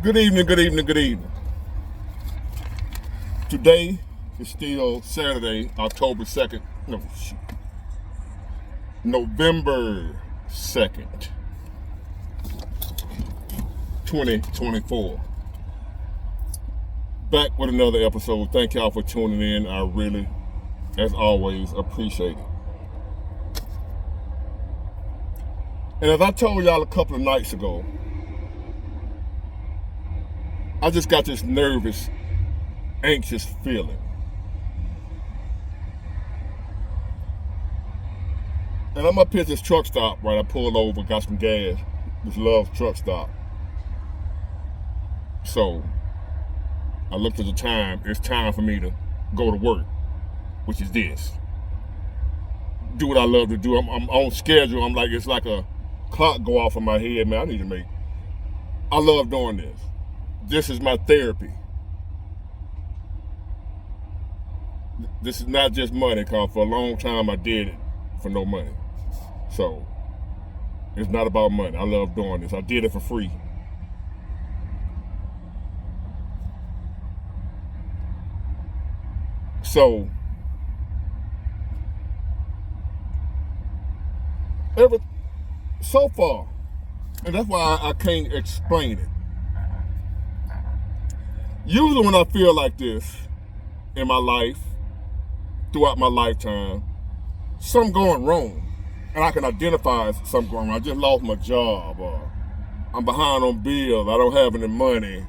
Good evening, good evening, good evening. Today is still Saturday, October 2nd. November 2nd, 2024. Back with another episode. Thank y'all for tuning in. I really, as always, appreciate it. And as I told y'all a couple of nights ago, I just got this nervous, anxious feeling. And I'm up here at this truck stop, right? I pulled over, got some gas. This Love's truck stop. So I looked at the time. It's time for me to go to work, which is this. Do what I love to do. I'm on schedule. It's like a clock go off in my head, man. I love doing this. This is my therapy. This is not just money, because for a long time I did it for no money. So it's not about money. I love doing this. I did it for free. So so far, and that's why I can't explain it. Usually when I feel like this in my life, throughout my lifetime, something going wrong. And I can identify something going wrong. I just lost my job, or I'm behind on bills, I don't have any money.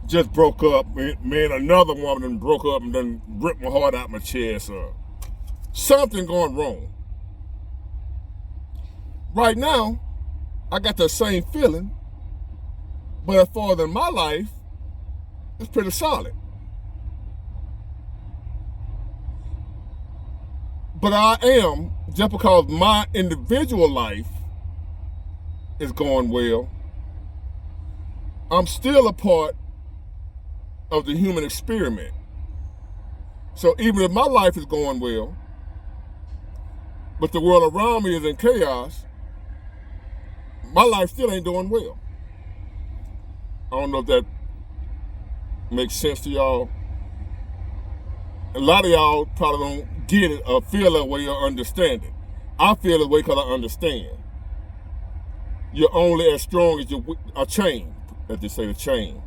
Just broke up, me and another woman done broke up and done ripped my heart out my chest, or something going wrong. Right now, I got that same feeling, but as far as in my life, it's pretty solid. But I am, just because my individual life is going well, I'm still a part of the human experiment. So even if my life is going well, but the world around me is in chaos, my life still ain't doing well. I don't know if that makes sense to y'all. A lot of y'all probably don't get it or feel that way or understand it. I feel that way because I understand. You're only as strong as a chain, as they say, the chain.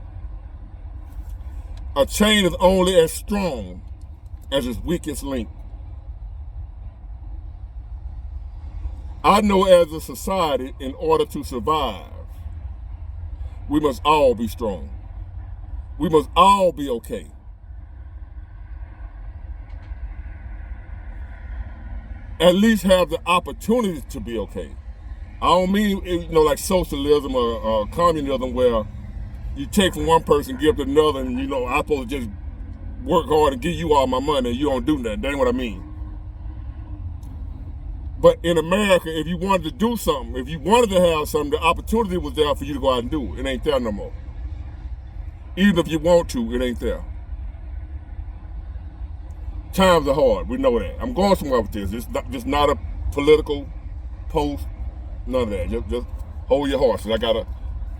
A chain is only as strong as its weakest link. I know as a society, in order to survive, we must all be strong. We must all be okay. At least have the opportunity to be okay. I don't mean, like socialism or communism, where you take from one person, give to another, and I'm supposed to just work hard and give you all my money and you don't do nothing. That ain't what I mean. But in America, if you wanted to do something, if you wanted to have something, the opportunity was there for you to go out and do it. It ain't there no more. Even if you want to, it ain't there. Times are hard, we know that. I'm going somewhere with this. It's not a political post, none of that. Just hold your horses. I got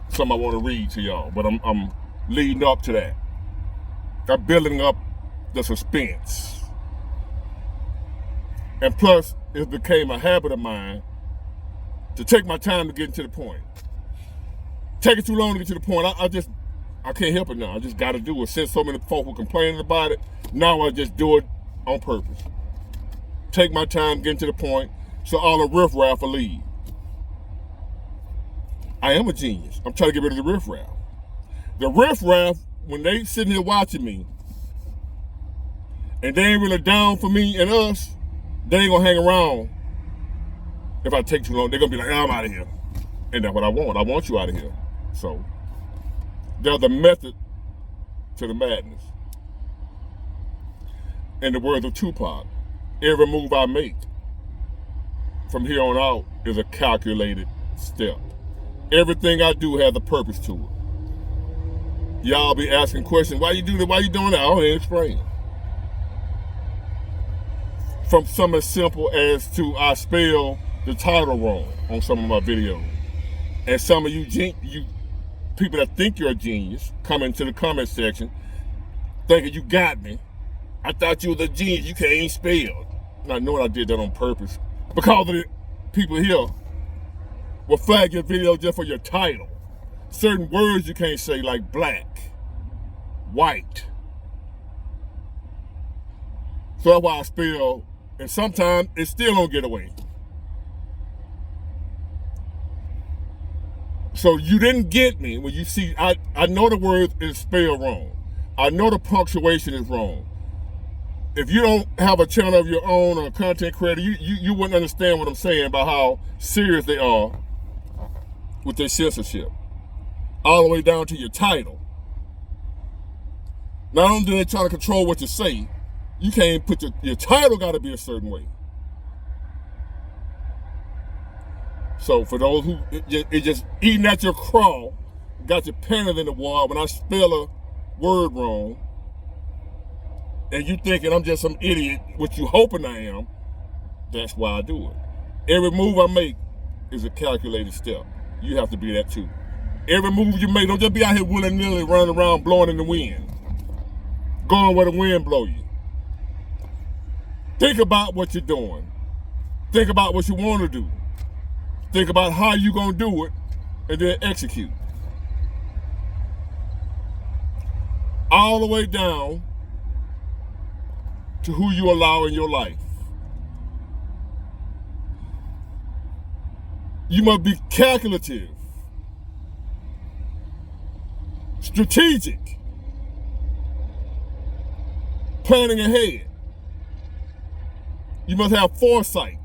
something I want to read to y'all, but I'm leading up to that. I'm building up the suspense. And plus, it became a habit of mine to take my time to get to the point. Take it too long to get to the point. I can't help it now. I just got to do it. Since so many folk were complaining about it, now I just do it on purpose. Take my time getting to the point so all the riffraff will leave. I am a genius. I'm trying to get rid of the riffraff. The riffraff, when they sitting here watching me, and they ain't really down for me and us, they ain't gonna hang around if I take too long. They're gonna be like, I'm out of here. And that's what I want. I want you out of here. So there's a method to the madness. In the words of Tupac, every move I make from here on out is a calculated step. Everything I do has a purpose to it. Y'all be asking questions, why you do that? Why you doing that? I don't explain. From something as simple as I spell the title wrong on some of my videos. And some of you people that think you're a genius come into the comment section thinking you got me. I thought you was a genius. You can't even spell. And I know I did that on purpose. Because of the people here will flag your video just for your title. Certain words you can't say, like black, white. So that's why I spell, and sometimes it still don't get away. So you didn't get me when you see, I know the word is spelled wrong. I know the punctuation is wrong. If you don't have a channel of your own or a content creator, you wouldn't understand what I'm saying about how serious they are with their censorship. All the way down to your title. Not only do they try to control what you say, you can't put your title got to be a certain way. So for those who it just eating at your craw, got your panties in the wall when I spell a word wrong, and you thinking I'm just some idiot, which you hoping I am, that's why I do it. Every move I make is a calculated step. You have to be that too. Every move you make, don't just be out here willy-nilly running around blowing in the wind. Going where the wind blow you. Think about what you're doing. Think about what you want to do. Think about how you're going to do it, and then execute. All the way down to who you allow in your life. You must be calculative, strategic, planning ahead. You must have foresight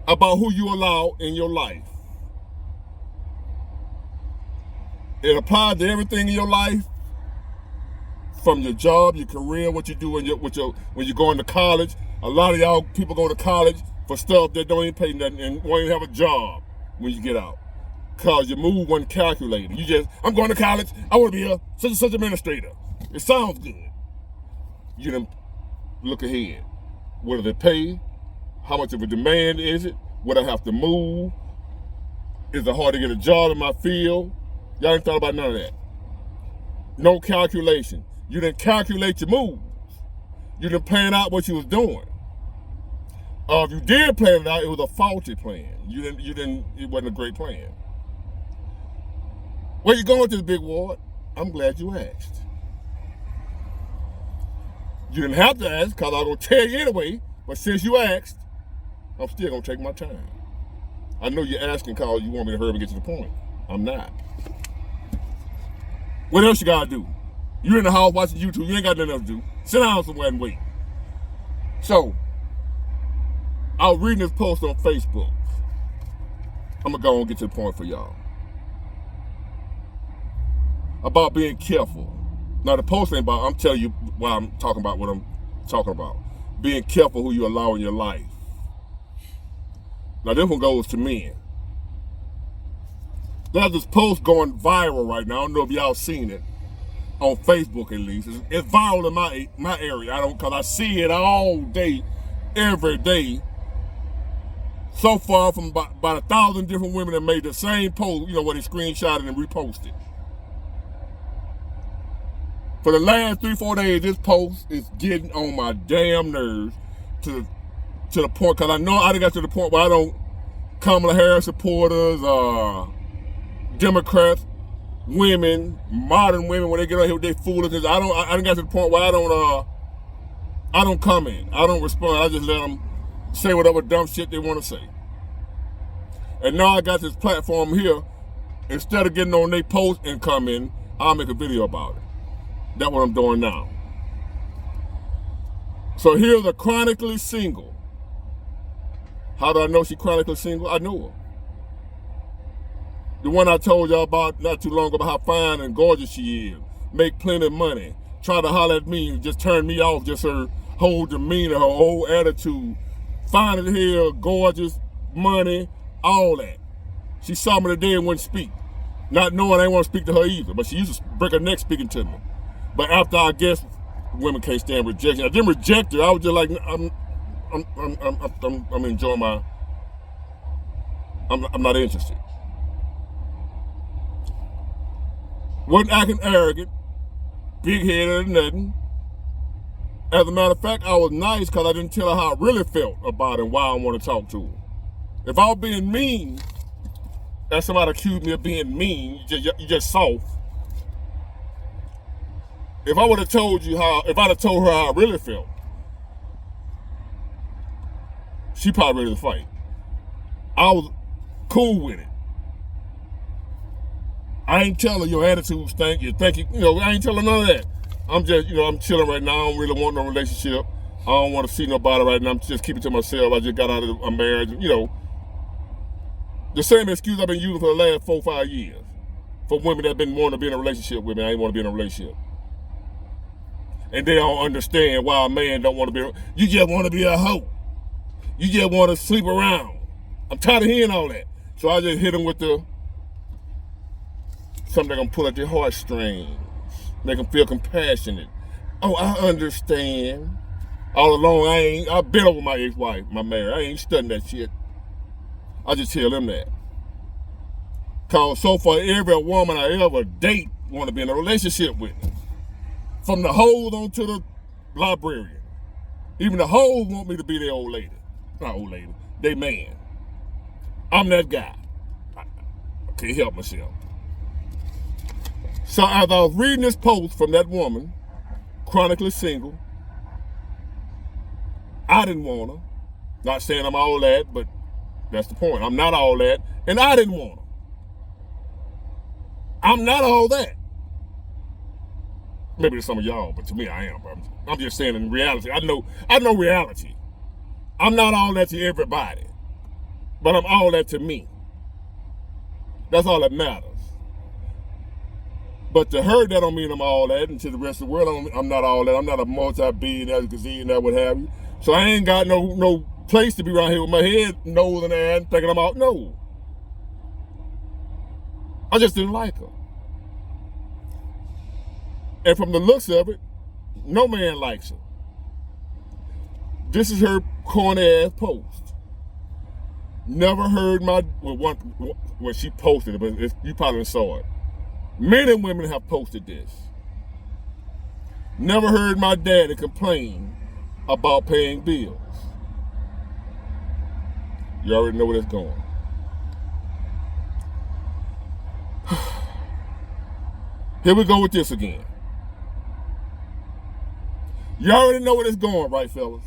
about who you allow in your life. It applies to everything in your life, from your job, your career, what you do when you're going to college. A lot of y'all people go to college for stuff that don't even pay nothing and won't even have a job when you get out. Because your move wasn't calculated. You just, I'm going to college, I want to be a such and such administrator. It sounds good. You didn't look ahead. What do they pay? How much of a demand is it? Would I have to move? Is it hard to get a job in my field? Y'all ain't thought about none of that. No calculation. You didn't calculate your moves. You didn't plan out what you was doing. If you did plan it out, it was a faulty plan. It wasn't a great plan. Where you going with this, Big Ward? I'm glad you asked. You didn't have to ask, because I was going to tell you anyway, but since you asked, I'm still going to take my time. I know you're asking because you want me to hurry and get to the point. I'm not. What else you got to do? You're in the house watching YouTube, you ain't got nothing else to do. Sit down somewhere and wait. So, I was reading this post on Facebook. I'm going to go and get to the point for y'all. About being careful. Now, the post ain't about, I'm telling you why I'm talking about what I'm talking about. Being careful who you allow in your life. Now, this one goes to men. There's this post going viral right now. I don't know if y'all seen it. On Facebook, at least. It's viral in my area. Because I see it all day, every day. So far, from about 1,000 different women that made the same post, where they screenshot it and reposted. For the last 3-4 days, this post is getting on my damn nerves to the point, because I know I done got to the point where I don't, Kamala Harris supporters, Democrats, women, modern women, when they get on here with their foolishness, I done got to the point where I don't comment. I don't respond. I just let them say whatever dumb shit they want to say. And now I got this platform here. Instead of getting on their post and commenting, I'll make a video about it. That's what I'm doing now. So here's a chronically single. How do I know she chronically single? I know her. The one I told y'all about not too long ago, about how fine and gorgeous she is. Make plenty of money. Try to holler at me, just turn me off, just her whole demeanor, her whole attitude. Fine as hell, gorgeous, money, all that. She saw me today and wouldn't speak. Not knowing I didn't want to speak to her either, but she used to break her neck speaking to me. But after, I guess, women can't stand rejection. I didn't reject her. I was just like, I'm enjoying my, I'm not interested. Wasn't acting arrogant, big-headed or nothing. As a matter of fact, I was nice because I didn't tell her how I really felt about it and why I want to talk to her. If I was being mean, as somebody accused me of being mean, you're just soft. If I would have told you if I'd have told her how I really felt, she probably ready to fight. I was cool with it. I ain't telling her your attitude stink, you think, I ain't telling none of that. I'm just, I'm chilling right now. I don't really want no relationship. I don't want to see nobody right now. I'm just keeping to myself. I just got out of a marriage, The same excuse I've been using for the last 4 or 5 years. For women that been wanting to be in a relationship with me, I ain't want to be in a relationship. And they don't understand why a man don't want to be, you just want to be a hoe. You just want to sleep around. I'm tired of hearing all that. So I just hit them with something that's going to pull at their heartstrings. Make them feel compassionate. Oh, I understand. All along, I've been over my ex-wife, my marriage. I ain't studying that shit. I just tell them that. Cause so far, every woman I ever date want to be in a relationship with me. From the hoes on to the librarian. Even the hoes want me to be their old lady. Not old lady, they man. I'm that guy. I can't help myself. So as I was reading this post from that woman, chronically single, I didn't want her. Not saying I'm all that, but that's the point. I'm not all that, and I didn't want her. I'm not all that. Maybe to some of y'all, but to me I am. I'm just saying in reality, I know reality. I'm not all that to everybody, but I'm all that to me. That's all that matters. But to her, that don't mean I'm all that, and to the rest of the world, I'm not all that. I'm not a multi-billionaire, gazillionaire, what have you. So I ain't got no place to be around here with my head, nose in the air, thinking I'm out. No. I just didn't like her. And from the looks of it, no man likes her. This is her corny ass post. Never heard when she posted it, but you probably saw it. Men and women have posted this. Never heard my daddy complain about paying bills. You already know where it's going. Here we go with this again. You already know where it's going, right, fellas?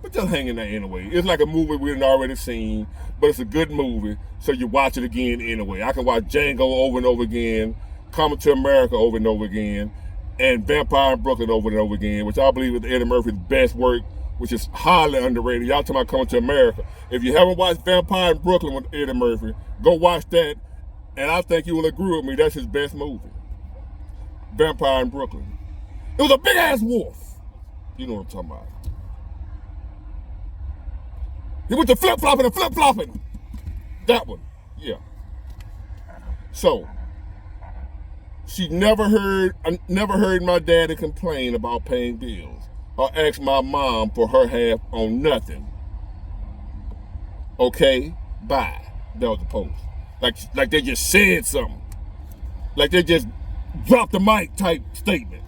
But just hang in there anyway. It's like a movie we've already seen, but it's a good movie, so you watch it again anyway. I can watch Django over and over again, Coming to America over and over again, and Vampire in Brooklyn over and over again, which I believe is Eddie Murphy's best work, which is highly underrated. Y'all talking about Coming to America. If you haven't watched Vampire in Brooklyn with Eddie Murphy, go watch that, and I think you will agree with me, that's his best movie. Vampire in Brooklyn. It was a big-ass wolf. You know what I'm talking about. He went to flip-flopping and flip-flopping. That one, yeah. So, I never heard my daddy complain about paying bills or ask my mom for her half on nothing. Okay, bye. That was the post. Like they just said something. Like they just dropped the mic type statement.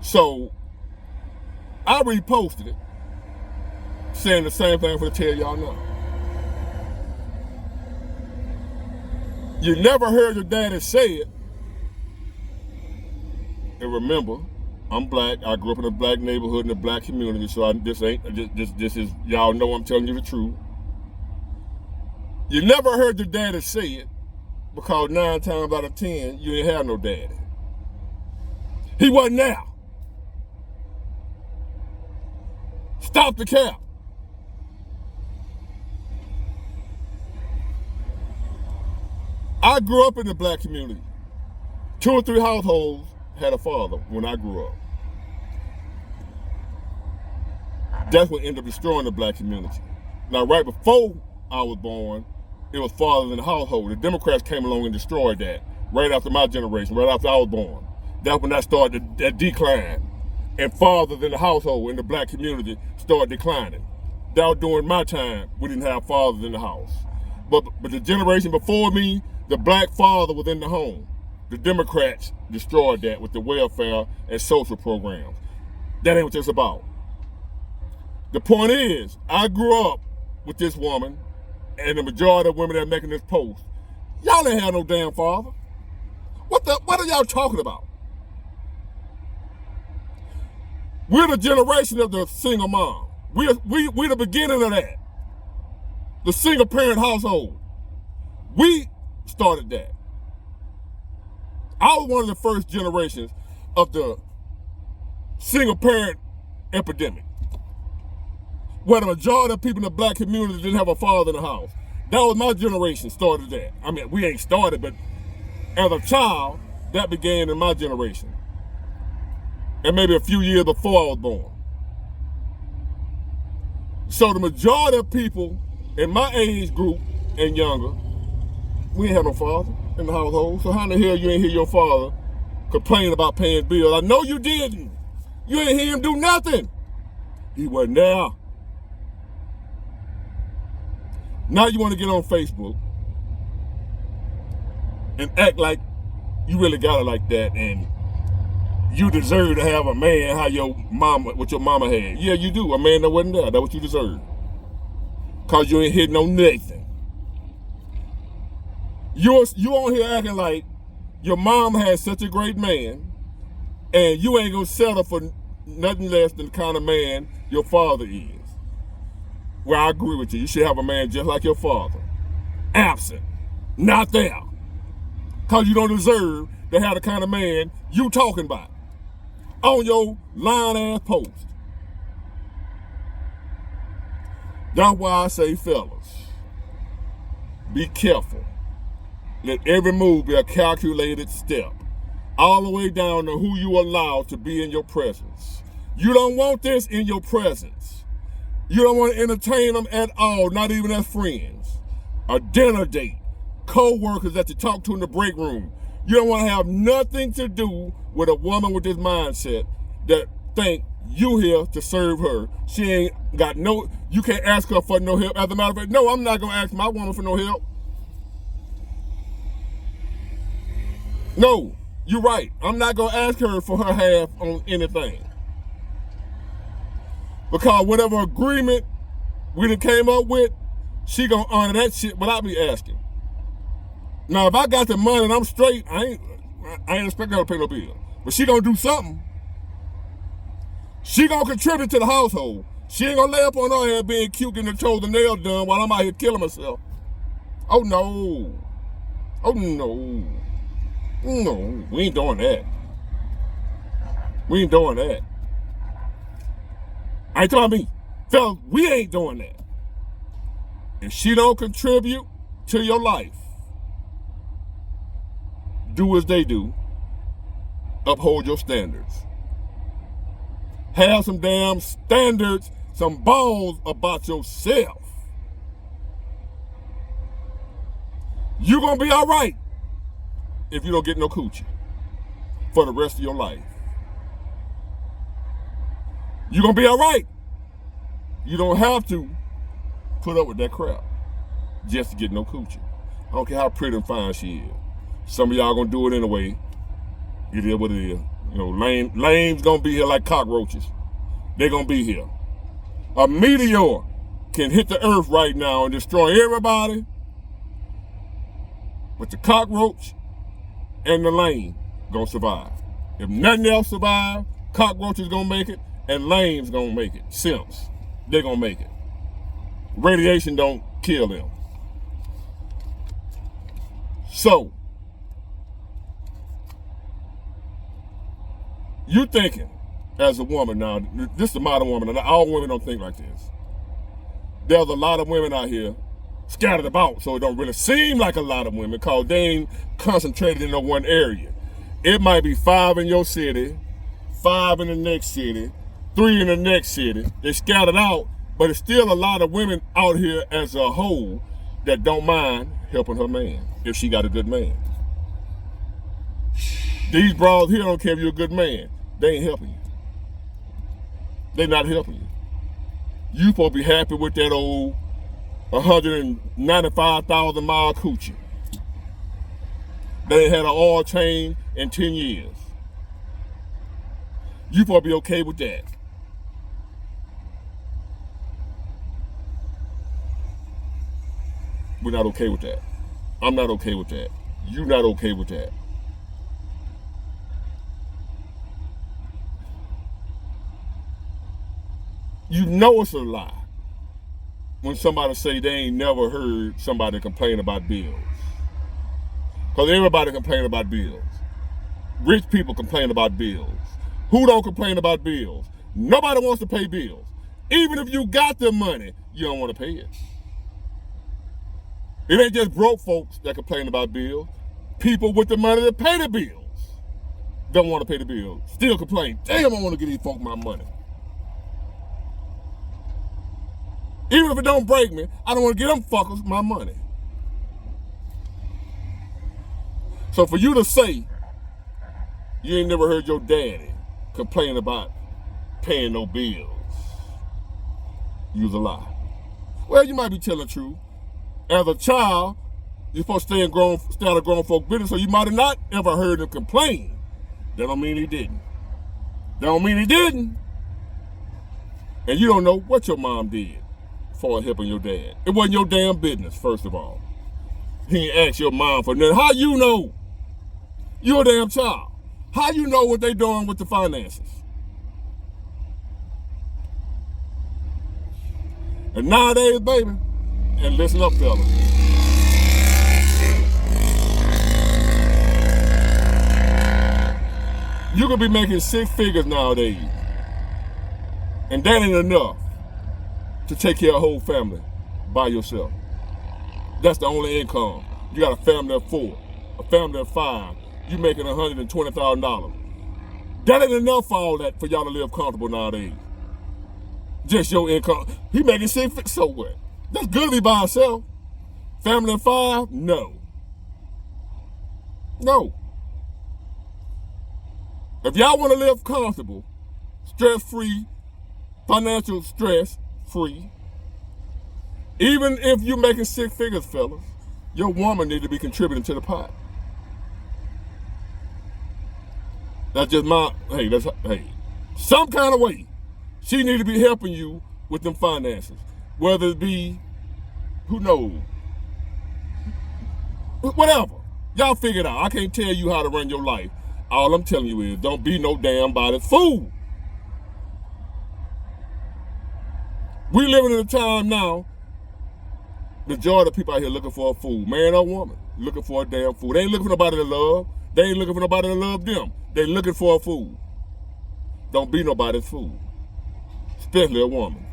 So, I reposted it, saying the same thing for to tell y'all now. You never heard your daddy say it. And remember, I'm black. I grew up in a black neighborhood in a black community, so this is, y'all know I'm telling you the truth. You never heard your daddy say it because 9 times out of 10, you ain't have no daddy. He wasn't there. Stop the cap. I grew up in the black community. 2 or 3 households had a father when I grew up. That's what ended up destroying the black community. Now, right before I was born, it was fathers in the household. The Democrats came along and destroyed that. Right after my generation, right after I was born. That's when that started that decline. And fathers in the household, in the black community, started declining. That was during my time, we didn't have fathers in the house. But the generation before me, the black father within the home. The Democrats destroyed that with the welfare and social programs. That ain't what it's about. The point is, I grew up with this woman, and the majority of women that are making this post, y'all ain't have no damn father. What are y'all talking about? We're the generation of the single mom. We're the beginning of that. The single parent household. We started that. I was one of the first generations of the single parent epidemic, where the majority of people in the black community didn't have a father in the house. That was my generation started that. I mean, we ain't started, but as a child, that began in my generation. And maybe a few years before I was born. So the majority of people in my age group and younger, we ain't have no father in the household. So how in the hell you ain't hear your father complain about paying bills? I know you didn't. You ain't hear him do nothing. He wasn't there. Now you want to get on Facebook and act like you really got it like that and you deserve to have a man what your mama had. Yeah, you do. A man that wasn't there. That's what you deserve. Cause you ain't hitting on nothing. You on here acting like your mom had such a great man and you ain't gonna settle for nothing less than the kind of man your father is. Well, I agree with you. You should have a man just like your father. Absent. Not there. Cause you don't deserve to have the kind of man you talking about on your lying ass post. That's why I say, fellas, be careful. Let every move be a calculated step, all the way down to who you allow to be in your presence. You don't want this in your presence. You don't want to entertain them at all, not even as friends. A dinner date, co-workers that you talk to in the break room. You don't want to have nothing to do with a woman with this mindset that think you here to serve her. She ain't got you can't ask her for no help. As a matter of fact, no, I'm not going to ask my woman for no help. No, you're right. I'm not going to ask her for her half on anything. Because whatever agreement we done came up with, she going to honor that shit without me asking. Now, if I got the money and I'm straight, I ain't expecting her to pay no bill. But she gonna do something. She gonna contribute to the household. She ain't gonna lay up on her head being cute getting her toes and nails done while I'm out here killing myself. Oh no. Oh no. No, we ain't doing that. We ain't doing that. I ain't talking about me. Fellas, we ain't doing that. If she don't contribute to your life, do as they do. Uphold your standards. Have some damn standards, some balls about yourself. You're gonna be all right if you don't get no coochie for the rest of your life. You're gonna be all right. You don't have to put up with that crap just to get no coochie. I don't care how pretty and fine she is. Some of y'all gonna do it anyway. It is what it is. You know, lames gonna be here like cockroaches. They're gonna be here. A meteor can hit the earth right now and destroy everybody, but the cockroach and the lame gonna survive. If nothing else survive, cockroaches gonna make it and lames gonna make it. Simps, they're gonna make it. Radiation don't kill them. So, you thinking as a woman now, this is a modern woman, and all women don't think like this. There's a lot of women out here scattered about, so it don't really seem like a lot of women because they ain't concentrated in no one area. It might be 5 in your city, 5 in the next city, 3 in the next city. They're scattered out, but it's still a lot of women out here as a whole that don't mind helping her man if she got a good man. These bras here don't care if you're a good man. They ain't helping you. They not helping you. You supposed to be happy with that old 195,000 mile coochie. They ain't had an oil change in 10 years. You supposed to be okay with that. We're not okay with that. I'm not okay with that. You're not okay with that. You know it's a lie when somebody say they ain't never heard somebody complain about bills. Because everybody complain about bills. Rich people complain about bills. Who don't complain about bills? Nobody wants to pay bills. Even if you got the money, you don't want to pay it. It ain't just broke folks that complain about bills. People with the money to pay the bills don't want to pay the bills. Still complain, damn, I want to give these folks my money. Even if it don't break me, I don't want to give them fuckers my money. So for you to say you ain't never heard your daddy complain about paying no bills, you's a lie. Well, you might be telling the truth. As a child, you're supposed to stay out of grown folk business, so you might have not ever heard him complain. That don't mean he didn't. That don't mean he didn't. And you don't know what your mom did for helping your dad. It wasn't your damn business, first of all. He ain't asked your mom for nothing. How you know? You're a damn child. How you know what they doing with the finances? And nowadays, baby, and listen up, fellas. You could be making 6 figures nowadays, and that ain't enough to take care of a whole family by yourself. That's the only income. You got a family of 4, a family of 5. You making $120,000. That ain't enough for all that for y'all to live comfortable nowadays. Just your income. He making 6 figures, so what? That's good to be by himself. Family of 5? No. No. If y'all want to live comfortable, stress-free, financial stress-free, even if you're making 6 figures, fellas, your woman need to be contributing to the pot. That's just some kind of way. She need to be helping you with them finances. Whether it be, who knows, whatever. Y'all figure it out. I can't tell you how to run your life. All I'm telling you is don't be no damn body's fool. We living in a time now, the majority of people out here looking for a fool, man or woman, looking for a damn fool. They ain't looking for nobody to love. They ain't looking for nobody to love them. They looking for a fool. Don't be nobody's fool, especially a woman.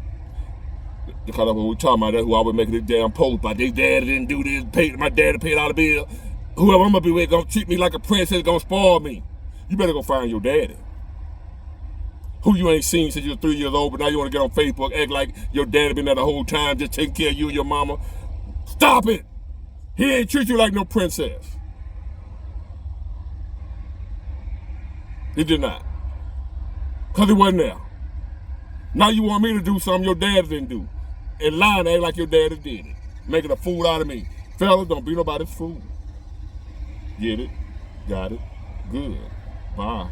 Because when we talking about that, who always making this damn post about their daddy didn't do this, my daddy paid all the bill. Whoever I'm gonna be with gonna treat me like a princess, gonna spoil me. You better go find your daddy, who you ain't seen since you were 3 years old, but now you want to get on Facebook, act like your daddy been there the whole time, just taking care of you and your mama. Stop it. He ain't treat you like no princess. He did not. Because he wasn't there. Now you want me to do something your daddy didn't do. And lying to act like your daddy did it. Making a fool out of me. Fellas, don't be nobody's fool. Get it? Got it? Good. Bye.